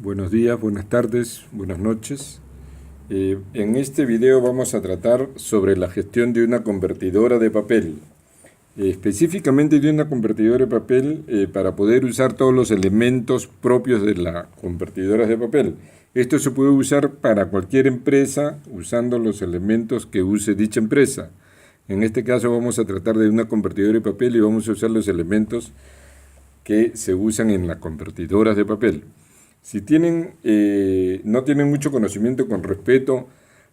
Buenos días, buenas tardes, buenas noches. En este video vamos a tratar sobre la gestión de una convertidora de papel. Específicamente de una convertidora de papel para poder usar todos los elementos propios de las convertidoras de papel. Esto se puede usar para cualquier empresa usando los elementos que use dicha empresa. En este caso vamos a tratar de una convertidora de papel y vamos a usar los elementos que se usan en las convertidoras de papel. Si no tienen mucho conocimiento con respecto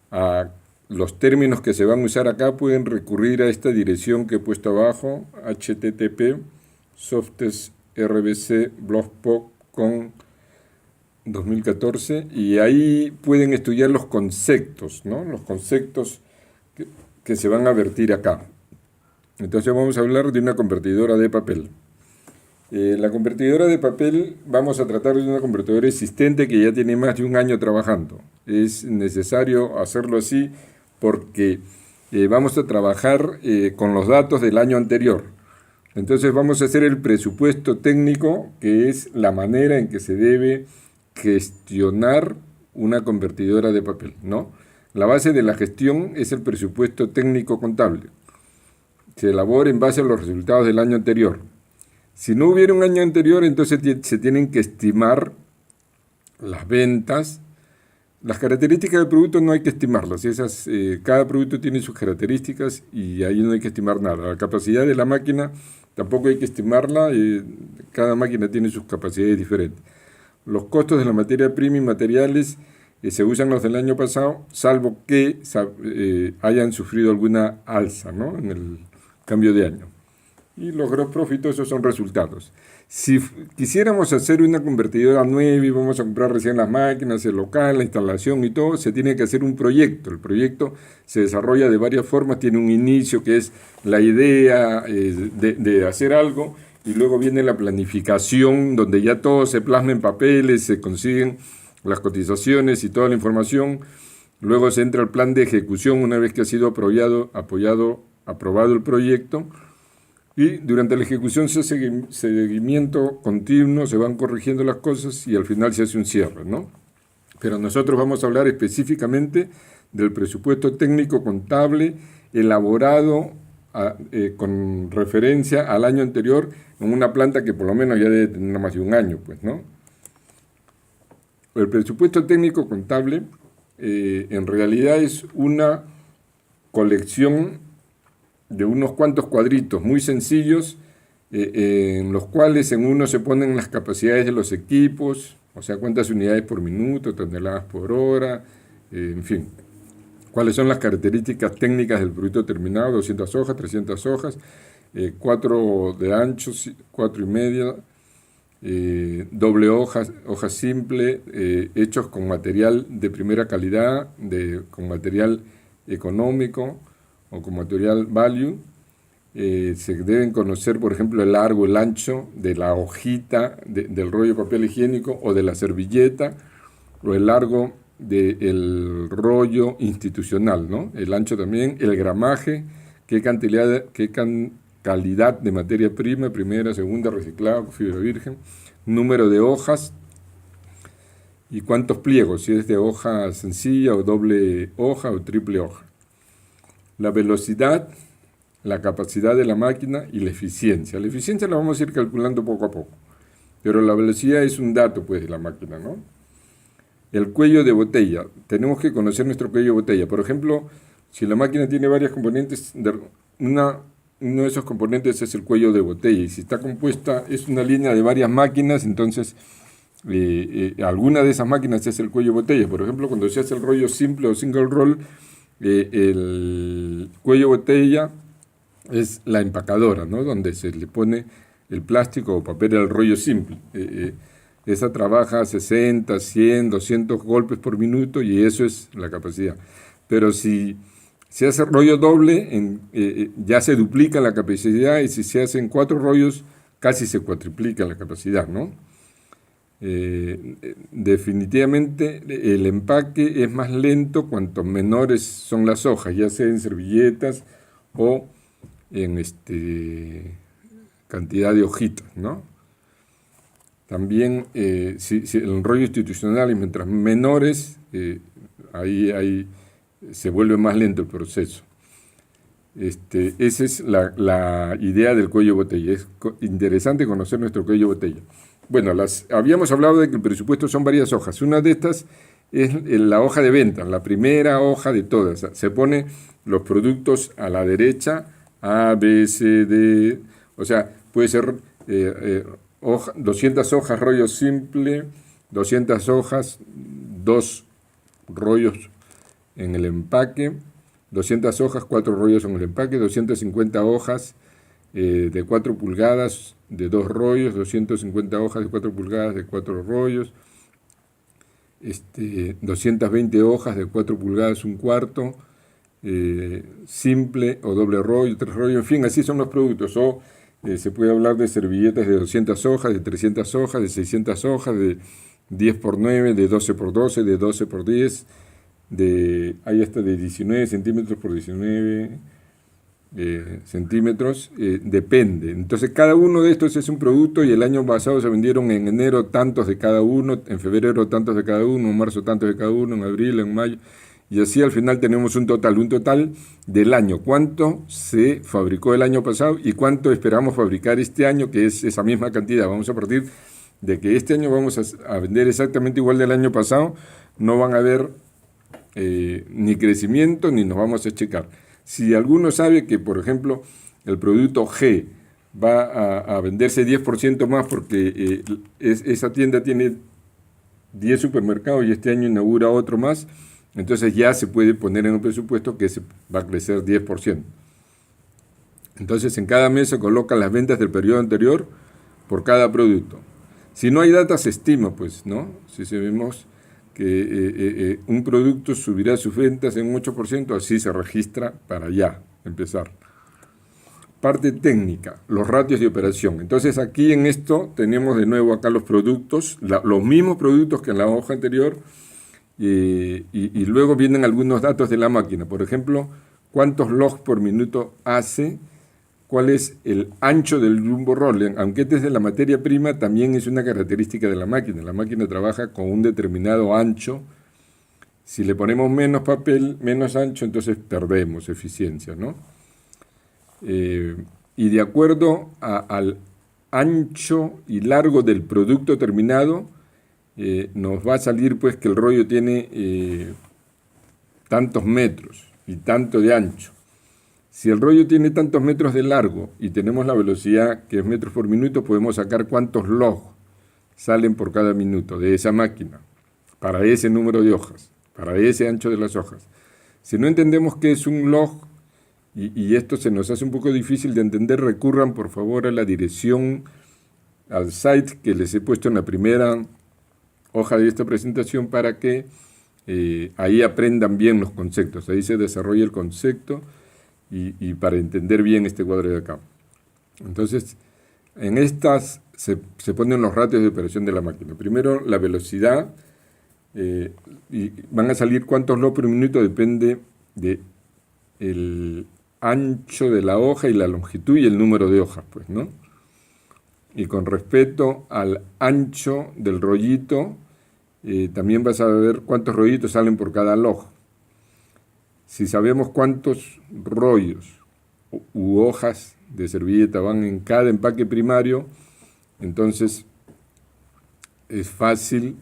a los términos que se van a usar acá, pueden recurrir a esta dirección que he puesto abajo, http://softesrbc-blogspot.com 2014, y ahí pueden estudiar los conceptos, ¿no? Los conceptos que se van a vertir acá. Entonces vamos a hablar de una convertidora de papel. La convertidora de papel, vamos a tratar de una convertidora existente que ya tiene más de un año trabajando. Es necesario hacerlo así porque vamos a trabajar con los datos del año anterior. Entonces vamos a hacer el presupuesto técnico, que es la manera en que se debe gestionar una convertidora de papel, ¿no? La base de la gestión es el presupuesto técnico contable. Se elabora en base a los resultados del año anterior. Si no hubiera un año anterior, entonces se tienen que estimar las ventas. Las características del producto no hay que estimarlas. Cada producto tiene sus características y ahí no hay que estimar nada. La capacidad de la máquina tampoco hay que estimarla. Cada máquina tiene sus capacidades diferentes. Los costos de la materia prima y materiales se usan los del año pasado, salvo que hayan sufrido alguna alza, ¿no?, en el cambio de año. Y los gross profit, esos son resultados. Si quisiéramos hacer una convertidora nueva y vamos a comprar recién las máquinas, el local, la instalación y todo, se tiene que hacer un proyecto. El proyecto se desarrolla de varias formas, tiene un inicio que es la idea de hacer algo, y luego viene la planificación, donde ya todo se plasma en papeles, se consiguen las cotizaciones y toda la información. Luego se entra al plan de ejecución una vez que ha sido aprobado el proyecto. Y durante la ejecución se hace seguimiento continuo, se van corrigiendo las cosas y al final se hace un cierre, ¿no? Pero nosotros vamos a hablar específicamente del presupuesto técnico contable elaborado con referencia al año anterior en una planta que por lo menos ya debe tener más de un año, pues, ¿no? El presupuesto técnico contable en realidad es una colección de unos cuantos cuadritos muy sencillos, en los cuales en uno se ponen las capacidades de los equipos, o sea, cuántas unidades por minuto, toneladas por hora, en fin. Cuáles son las características técnicas del producto terminado: 200 hojas, 300 hojas, 4 de ancho, 4 y media, doble hoja simple, hechos con material de primera calidad, con material económico o con material value. Se deben conocer, por ejemplo, el largo, el ancho de la hojita del rollo de papel higiénico o de la servilleta, o el largo del rollo institucional, ¿no? El ancho también, el gramaje, qué calidad de materia prima, primera, segunda, reciclada, fibra virgen, número de hojas y cuántos pliegos, si es de hoja sencilla o doble hoja o triple hoja. La velocidad, la capacidad de la máquina y la eficiencia. La eficiencia la vamos a ir calculando poco a poco, pero la velocidad es un dato, pues, de la máquina, ¿no? El cuello de botella. Tenemos que conocer nuestro cuello de botella. Por ejemplo, si la máquina tiene varios componentes, uno de esos componentes es el cuello de botella, y si está compuesta, es una línea de varias máquinas, entonces alguna de esas máquinas es el cuello de botella. Por ejemplo, cuando se hace el rollo simple o single roll, el cuello de botella es la empacadora, ¿no?, donde se le pone el plástico o papel al rollo simple. Esa trabaja 60, 100, 200 golpes por minuto y eso es la capacidad. Pero si se hace rollo doble, ya se duplica la capacidad, y si se hacen 4 rollos, casi se cuatriplica la capacidad, ¿no? Definitivamente el empaque es más lento cuanto menores son las hojas, ya sea en servilletas o en cantidad de hojitas, ¿no? también si el rollo institucional, y mientras menores, ahí se vuelve más lento el proceso. Esa es la idea del cuello de botella. Es interesante conocer nuestro cuello de botella. Bueno, habíamos hablado de que el presupuesto son varias hojas. Una de estas es la hoja de venta, la primera hoja de todas. Se pone los productos a la derecha, A, B, C, D. O sea, puede ser 200 hojas rollo simple, 200 hojas, 2 rollos en el empaque, 200 hojas, 4 rollos en el empaque, 250 hojas de 4 pulgadas de 2 rollos, 250 hojas de 4 pulgadas de 4 rollos, 220 hojas de 4 pulgadas, un cuarto, simple o doble rollo, 3 rollos, en fin, así son los productos. O se puede hablar de servilletas de 200 hojas, de 300 hojas, de 600 hojas, de 10 por 9, de 12 por 12, de 12 por 10, hay hasta de 19 centímetros por 19 centímetros, depende. Entonces cada uno de estos es un producto y el año pasado se vendieron en enero tantos de cada uno, en febrero tantos de cada uno, en marzo tantos de cada uno, en abril, en mayo, y así al final tenemos un total del año. ¿Cuánto se fabricó el año pasado y cuánto esperamos fabricar este año, que es esa misma cantidad? Vamos a partir de que este año vamos a vender exactamente igual del año pasado, no van a haber ni crecimiento ni nos vamos a checar. Si alguno sabe que, por ejemplo, el producto G va a venderse 10% más porque esa tienda tiene 10 supermercados y este año inaugura otro más, entonces ya se puede poner en un presupuesto que se va a crecer 10%. Entonces en cada mes se colocan las ventas del periodo anterior por cada producto. Si no hay data se estima, pues, ¿no? Si sabemos que un producto subirá sus ventas en un 8%, así se registra para ya empezar. Parte técnica, los ratios de operación. Entonces aquí en esto tenemos de nuevo acá los productos, los mismos productos que en la hoja anterior, y luego vienen algunos datos de la máquina. Por ejemplo, cuántos logs por minuto hace, cuál es el ancho del jumbo roller. Aunque este es de la materia prima, también es una característica de la máquina. La máquina trabaja con un determinado ancho. Si le ponemos menos papel, menos ancho, entonces perdemos eficiencia, ¿no? Y de acuerdo al ancho y largo del producto terminado, nos va a salir pues que el rollo tiene tantos metros y tanto de ancho. Si el rollo tiene tantos metros de largo y tenemos la velocidad que es metros por minuto, podemos sacar cuántos log salen por cada minuto de esa máquina para ese número de hojas, para ese ancho de las hojas. Si no entendemos qué es un log y esto se nos hace un poco difícil de entender, recurran por favor a la dirección, al site que les he puesto en la primera hoja de esta presentación para que ahí aprendan bien los conceptos. Ahí se desarrolla el concepto y para entender bien este cuadro de acá. Entonces, en estas se ponen los ratios de operación de la máquina. Primero, la velocidad, y van a salir cuántos logs por minuto, depende del ancho de la hoja y la longitud y el número de hojas, pues, ¿no? Y con respecto al ancho del rollito, también vas a ver cuántos rollitos salen por cada log. Si sabemos cuántos rollos u hojas de servilleta van en cada empaque primario, entonces es fácil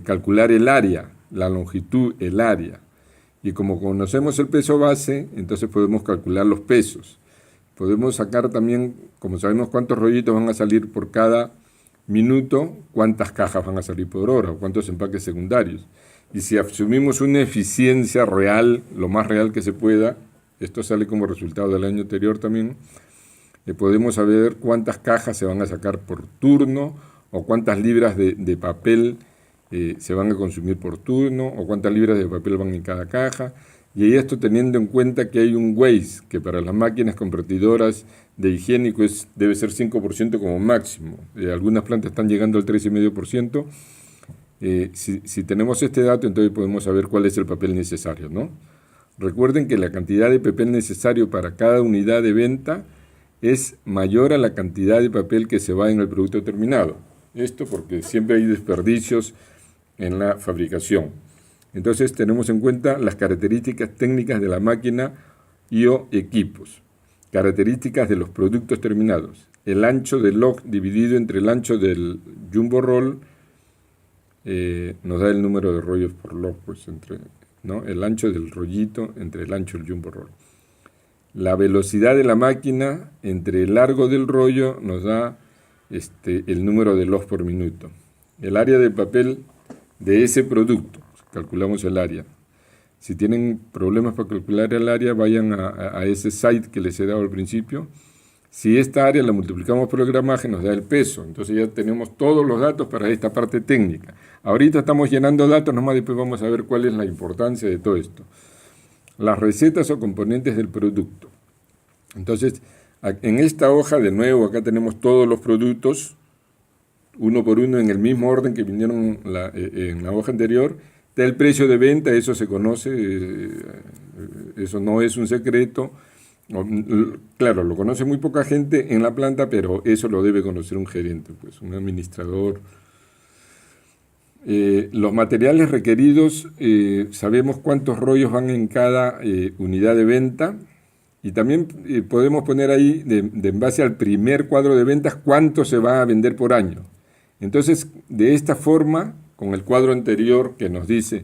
calcular el área, la longitud, el área. Y como conocemos el peso base, entonces podemos calcular los pesos. Podemos sacar también, como sabemos cuántos rollitos van a salir por cada minuto, cuántas cajas van a salir por hora, o cuántos empaques secundarios. Y si asumimos una eficiencia real, lo más real que se pueda, esto sale como resultado del año anterior también, podemos saber cuántas cajas se van a sacar por turno, o cuántas libras de papel se van a consumir por turno, o cuántas libras de papel van en cada caja. Y esto teniendo en cuenta que hay un waste, que para las máquinas convertidoras de higiénico debe ser 5% como máximo. Algunas plantas están llegando al 3,5%. Si tenemos este dato, entonces podemos saber cuál es el papel necesario, ¿no? Recuerden que la cantidad de papel necesario para cada unidad de venta es mayor a la cantidad de papel que se va en el producto terminado. esto porque siempre hay desperdicios en la fabricación. Entonces tenemos en cuenta las características técnicas de la máquina y o equipos, características de los productos terminados, el ancho del log dividido entre el ancho del jumbo roll, nos da el número de rollos por log, pues ¿no? El ancho del rollito entre el ancho del jumbo roll. La velocidad de la máquina entre el largo del rollo nos da el número de logs por minuto. El área de papel de ese producto, calculamos el área. Si tienen problemas para calcular el área, vayan a ese site que les he dado al principio. Si esta área la multiplicamos por el gramaje, nos da el peso. Entonces ya tenemos todos los datos para esta parte técnica. Ahorita estamos llenando datos, nomás después vamos a ver cuál es la importancia de todo esto. Las recetas o componentes del producto. Entonces, en esta hoja, de nuevo, acá tenemos todos los productos, uno por uno, en el mismo orden que vinieron en la hoja anterior. Está el precio de venta, eso se conoce, eso no es un secreto. Claro, lo conoce muy poca gente en la planta, pero eso lo debe conocer un gerente, pues, un administrador. Los materiales requeridos, sabemos cuántos rollos van en cada unidad de venta, y también podemos poner ahí, en base al primer cuadro de ventas, cuánto se va a vender por año. Entonces, de esta forma, con el cuadro anterior que nos dice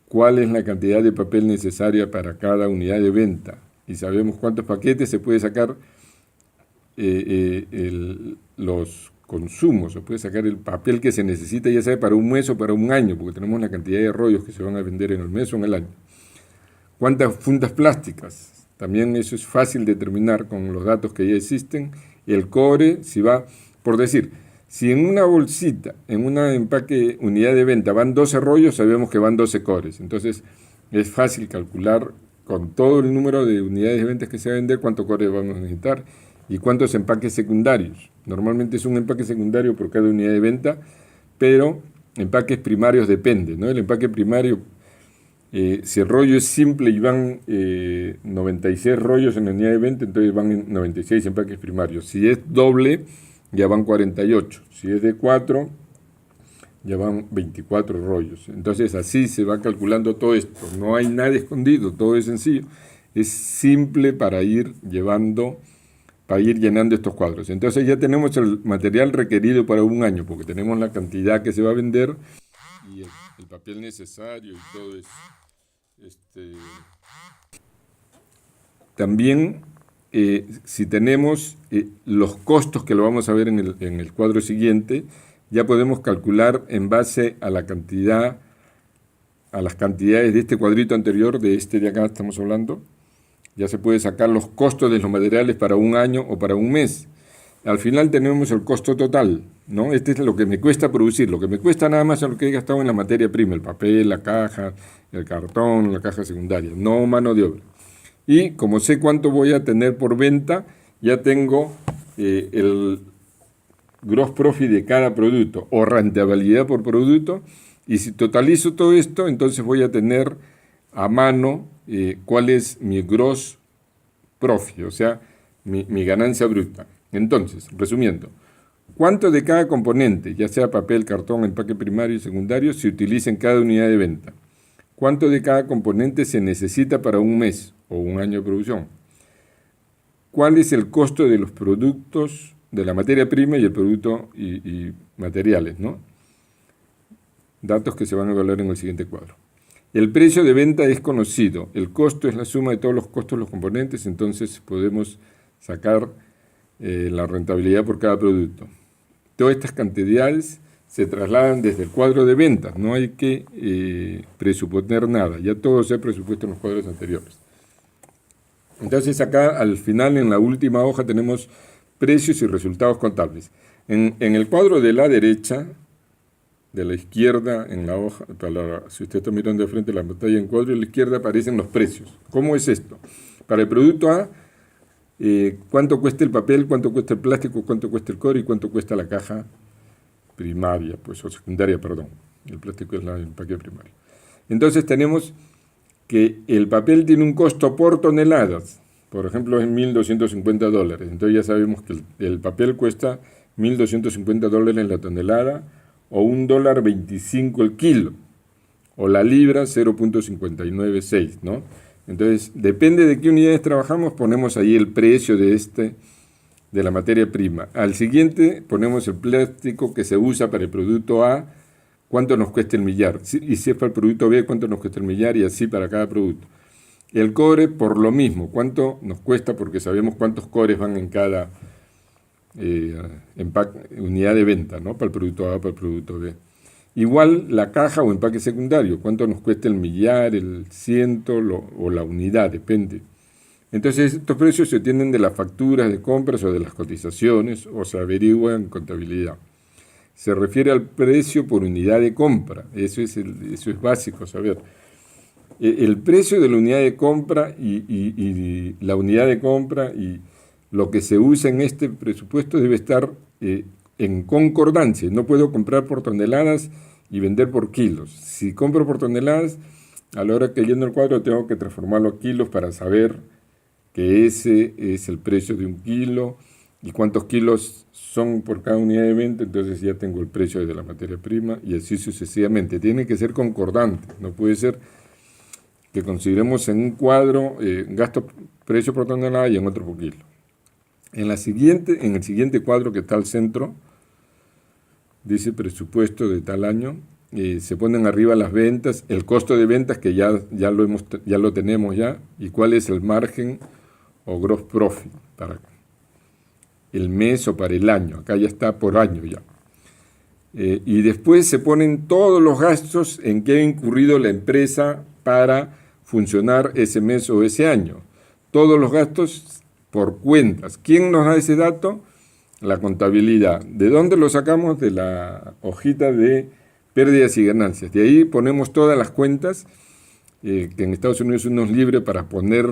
cuál es la cantidad de papel necesaria para cada unidad de venta, y sabemos cuántos paquetes, se puede sacar los consumos, se puede sacar el papel que se necesita, ya sea para un mes o para un año, porque tenemos la cantidad de rollos que se van a vender en el mes o en el año. ¿Cuántas fundas plásticas? También eso es fácil determinar con los datos que ya existen. El cobre, si va, por decir, si en una bolsita, en una empaque unidad de venta van 12 rollos, sabemos que van 12 cores. Entonces es fácil calcular con todo el número de unidades de ventas que se va a vender cuánto cobre vamos a necesitar y cuántos empaques secundarios. Normalmente es un empaque secundario por cada unidad de venta, pero empaques primarios depende, ¿no? El empaque primario, si el rollo es simple y van 96 rollos en la unidad de venta, entonces van 96 empaques primarios. Si es doble, ya van 48. Si es de 4, ya van 24 rollos. Entonces así se va calculando todo esto. No hay nada escondido, todo es sencillo. Es simple para ir llenando estos cuadros. Entonces ya tenemos el material requerido para un año, porque tenemos la cantidad que se va a vender y el papel necesario y todo eso. También, si tenemos los costos, que lo vamos a ver en el cuadro siguiente, ya podemos calcular en base a la cantidad, a las cantidades de este cuadrito anterior, de acá estamos hablando. Ya se puede sacar los costos de los materiales para un año o para un mes. Al final tenemos el costo total, ¿no? Este es lo que me cuesta producir. Lo que me cuesta nada más es lo que he gastado en la materia prima, el papel, la caja, el cartón, la caja secundaria, no mano de obra. Y como sé cuánto voy a tener por venta, ya tengo el gross profit de cada producto o rentabilidad por producto. Y si totalizo todo esto, entonces voy a tener a mano cuál es mi gross profit, o sea, mi ganancia bruta. Entonces, resumiendo, ¿cuánto de cada componente, ya sea papel, cartón, empaque primario y secundario, se utiliza en cada unidad de venta? ¿Cuánto de cada componente se necesita para un mes o un año de producción? ¿Cuál es el costo de los productos, de la materia prima y el producto y materiales, ¿no? Datos que se van a evaluar en el siguiente cuadro. El precio de venta es conocido. El costo es la suma de todos los costos de los componentes, entonces podemos sacar la rentabilidad por cada producto. Todas estas cantidades se trasladan desde el cuadro de ventas, no hay que presuponer nada, ya todo se ha presupuesto en los cuadros anteriores. Entonces acá al final, en la última hoja, tenemos precios y resultados contables. En el cuadro de la derecha, de la izquierda, en la hoja, si usted está mirando de frente la pantalla, en cuadro de la izquierda aparecen los precios. ¿Cómo es esto? Para el producto A, cuánto cuesta el papel, cuánto cuesta el plástico, cuánto cuesta el cobre y cuánto cuesta la caja primaria, pues, o secundaria, perdón. El plástico es el empaque primario. Entonces tenemos que el papel tiene un costo por toneladas, por ejemplo, es $1.250. Entonces ya sabemos que el papel cuesta $1.250 la tonelada, o $1.25 el kilo, o la libra 0.596, ¿no? Entonces, depende de qué unidades trabajamos, ponemos ahí el precio de la materia prima. Al siguiente ponemos el plástico que se usa para el producto A, cuánto nos cuesta el millar, y si es para el producto B, cuánto nos cuesta el millar, y así para cada producto. El cobre, por lo mismo, cuánto nos cuesta, porque sabemos cuántos cobres van en cada unidad de venta, ¿no? Para el producto A, para el producto B. Igual la caja o empaque secundario, cuánto nos cuesta el millar, el ciento o la unidad, depende. Entonces, estos precios se obtienen de las facturas de compras o de las cotizaciones, o se averiguan en contabilidad. Se refiere al precio por unidad de compra, eso es básico saber. El precio de la unidad de compra y la unidad de compra y lo que se usa en este presupuesto debe estar en concordancia. No puedo comprar por toneladas y vender por kilos. Si compro por toneladas, a la hora que lleno el cuadro tengo que transformarlo a kilos para saber que ese es el precio de un kilo y cuántos kilos son por cada unidad de venta, entonces ya tengo el precio de la materia prima y así sucesivamente. Tiene que ser concordante, no puede ser que consideremos en un cuadro gasto precio por tonelada y en otro por kilo. En el siguiente cuadro que está al centro, dice presupuesto de tal año, se ponen arriba las ventas, el costo de ventas que ya lo tenemos ya, y cuál es el margen o gross profit para el mes o para el año, acá ya está por año ya. Y después se ponen todos los gastos en que ha incurrido la empresa para funcionar ese mes o ese año. Todos los gastos por cuentas. ¿Quién nos da ese dato? La contabilidad. ¿De dónde lo sacamos? De la hojita de pérdidas y ganancias. De ahí ponemos todas las cuentas, que en Estados Unidos uno es libre para poner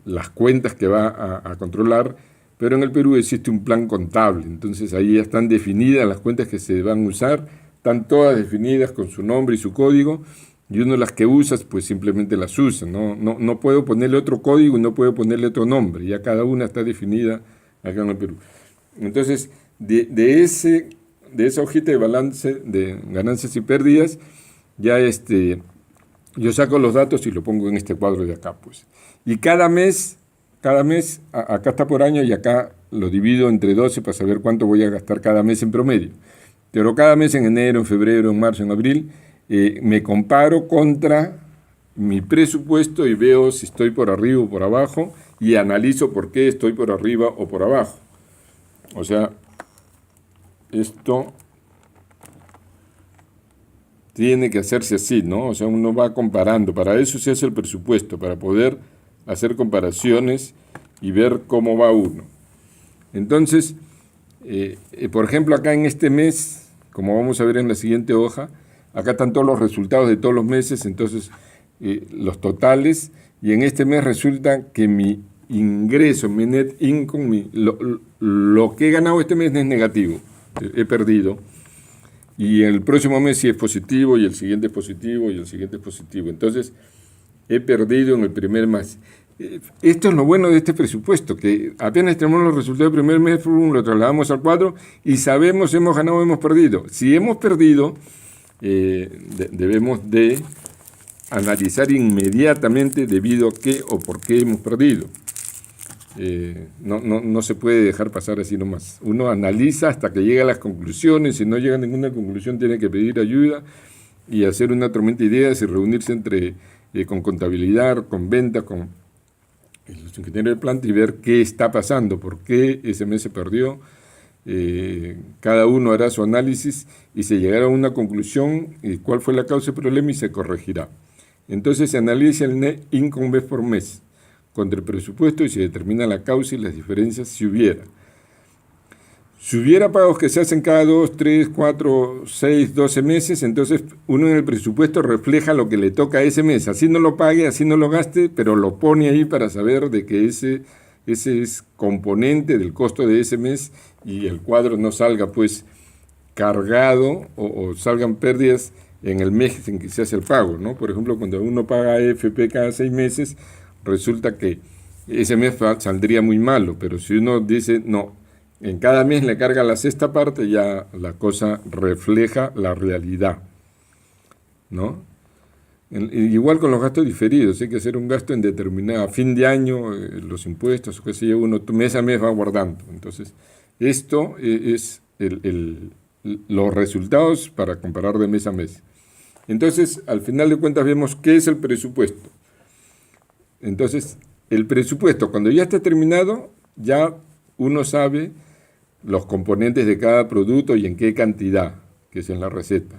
las cuentas que va a controlar, pero en el Perú existe un plan contable. Entonces ahí ya están definidas las cuentas que se van a usar, están todas definidas con su nombre y su código, y uno las que usas, pues simplemente las usa. No puedo ponerle otro código y no puedo ponerle otro nombre. Ya cada una está definida acá en el Perú. Entonces, de esa hojita de balance de ganancias y pérdidas, ya yo saco los datos y lo pongo en este cuadro de acá, pues. Y cada mes, acá está por año y acá lo divido entre 12 para saber cuánto voy a gastar cada mes en promedio. Pero cada mes en enero, en febrero, en marzo, en abril, me comparo contra mi presupuesto y veo si estoy por arriba o por abajo y analizo por qué estoy por arriba o por abajo. O sea, esto tiene que hacerse así, ¿no? O sea, uno va comparando. Para eso se hace el presupuesto, para poder hacer comparaciones y ver cómo va uno. Entonces, por ejemplo, acá en este mes, como vamos a ver en la siguiente hoja, acá están todos los resultados de todos los meses, entonces los totales, y en este mes resulta que mi ingreso, mi net income, lo que he ganado este mes es negativo, he perdido, y el próximo mes sí es positivo, y el siguiente es positivo, y el siguiente es positivo. Entonces, he perdido en el primer mes. Esto es lo bueno de este presupuesto, que apenas tenemos los resultados del primer mes, lo trasladamos al cuadro y sabemos hemos ganado o hemos perdido. Si hemos perdido, debemos de analizar inmediatamente debido a qué o por qué hemos perdido. No se puede dejar pasar así nomás. Uno analiza hasta que llega a las conclusiones. Si no llega a ninguna conclusión, tiene que pedir ayuda y hacer una tormenta de ideas y reunirse con contabilidad, con venta, con los ingenieros de planta y ver qué está pasando, por qué ese mes se perdió. Cada uno hará su análisis y se llegará a una conclusión, cuál fue la causa del problema y se corregirá. Entonces se analiza el net income mes por mes contra el presupuesto y se determina la causa y las diferencias si hubiera. Si hubiera pagos que se hacen cada 2, 3, 4, 6, 12 meses, entonces uno en el presupuesto refleja lo que le toca a ese mes. Así no lo pague, así no lo gaste, pero lo pone ahí para saber de que ese es componente del costo de ese mes y el cuadro no salga pues cargado o salgan pérdidas en el mes en que se hace el pago, ¿no? Por ejemplo, cuando uno paga AFP cada 6 meses, resulta que ese mes saldría muy malo, pero si uno dice, no, en cada mes le carga la sexta parte, ya la cosa refleja la realidad, ¿no? Igual con los gastos diferidos, hay que hacer un gasto en determinada, a fin de año, los impuestos, o qué sé yo, uno mes a mes va guardando. Entonces, esto es los resultados para comparar de mes a mes. Entonces, al final de cuentas vemos qué es el presupuesto. Entonces, el presupuesto, cuando ya está terminado, ya uno sabe los componentes de cada producto y en qué cantidad, que es en la receta.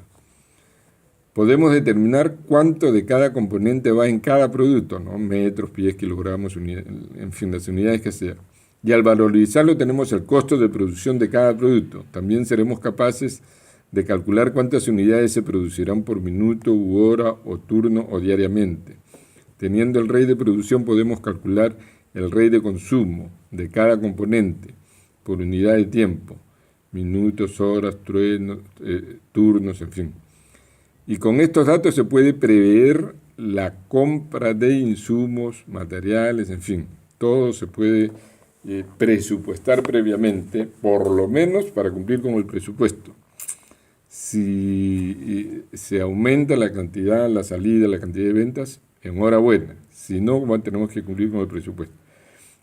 Podemos determinar cuánto de cada componente va en cada producto, ¿no? Metros, pies, kilogramos, en fin, las unidades que sea. Y al valorizarlo tenemos el costo de producción de cada producto. También seremos capaces de calcular cuántas unidades se producirán por minuto u hora o turno o diariamente. Teniendo el rey de producción podemos calcular el rey de consumo de cada componente por unidad de tiempo, minutos, horas, turnos, en fin. Y con estos datos se puede prever la compra de insumos, materiales, en fin. Todo se puede presupuestar previamente, por lo menos para cumplir con el presupuesto. Si se aumenta la cantidad, la salida, la cantidad de ventas, enhorabuena. Si no, tenemos que cumplir con el presupuesto.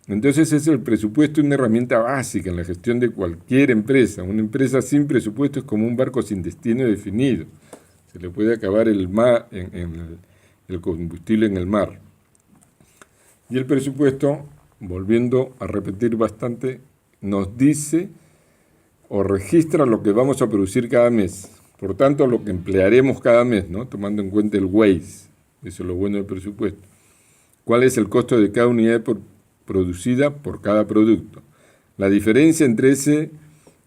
Entonces es el presupuesto una herramienta básica en la gestión de cualquier empresa. Una empresa sin presupuesto es como un barco sin destino definido. Se le puede acabar el combustible en el mar. Y el presupuesto, volviendo a repetir bastante, nos dice o registra lo que vamos a producir cada mes. Por tanto, lo que emplearemos cada mes, ¿no? Tomando en cuenta el waste. Eso es lo bueno del presupuesto. ¿Cuál es el costo de cada unidad producida por cada producto? La diferencia entre esa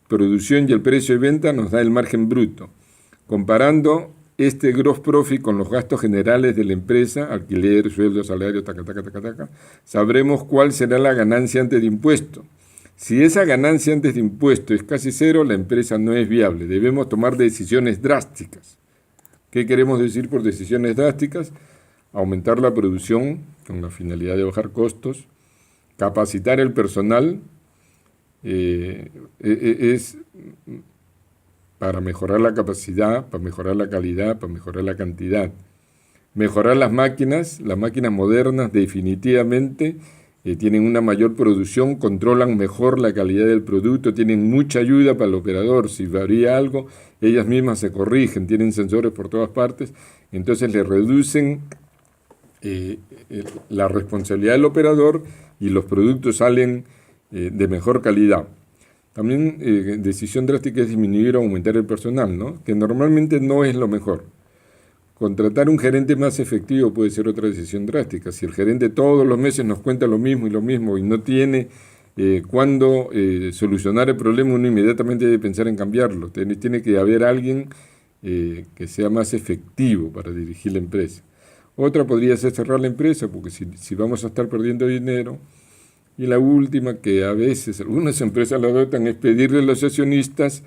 producción y el precio de venta nos da el margen bruto. Comparando este gross profit con los gastos generales de la empresa, alquiler, sueldo, salario, sabremos cuál será la ganancia antes de impuesto. Si esa ganancia antes de impuesto es casi cero, la empresa no es viable. Debemos tomar decisiones drásticas. ¿Qué queremos decir por decisiones drásticas? Aumentar la producción con la finalidad de bajar costos, capacitar el personal, es para mejorar la capacidad, para mejorar la calidad, para mejorar la cantidad. Mejorar las máquinas modernas definitivamente tienen una mayor producción, controlan mejor la calidad del producto, tienen mucha ayuda para el operador. Si varía algo, ellas mismas se corrigen, tienen sensores por todas partes, entonces le reducen la responsabilidad del operador y los productos salen de mejor calidad. También decisión drástica es disminuir o aumentar el personal, ¿no? Que normalmente no es lo mejor. Contratar un gerente más efectivo puede ser otra decisión drástica. Si el gerente todos los meses nos cuenta lo mismo y no tiene cuándo solucionar el problema, uno inmediatamente debe pensar en cambiarlo. Tiene que haber alguien que sea más efectivo para dirigir la empresa. Otra podría ser cerrar la empresa, porque si vamos a estar perdiendo dinero. Y la última, que a veces algunas empresas lo adoptan, es pedirle a los accionistas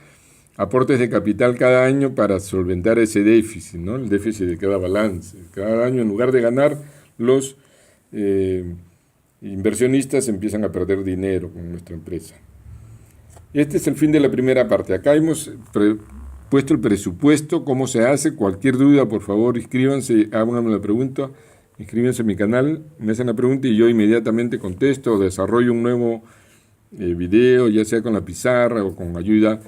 aportes de capital cada año para solventar ese déficit, ¿no? El déficit de cada balance. Cada año, en lugar de ganar, los inversionistas empiezan a perder dinero con nuestra empresa. Este es el fin de la primera parte. Acá hemos puesto el presupuesto, cómo se hace. Cualquier duda, por favor, inscríbanse, háganme la pregunta. Inscríbanse a mi canal, me hacen la pregunta y yo inmediatamente contesto o desarrollo un nuevo video, ya sea con la pizarra o con ayuda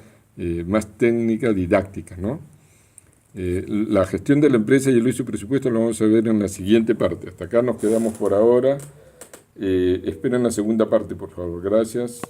más técnica, didáctica, ¿no? La gestión de la empresa y el uso de presupuesto lo vamos a ver en la siguiente parte. Hasta acá nos quedamos por ahora. Esperen la segunda parte, por favor. Gracias.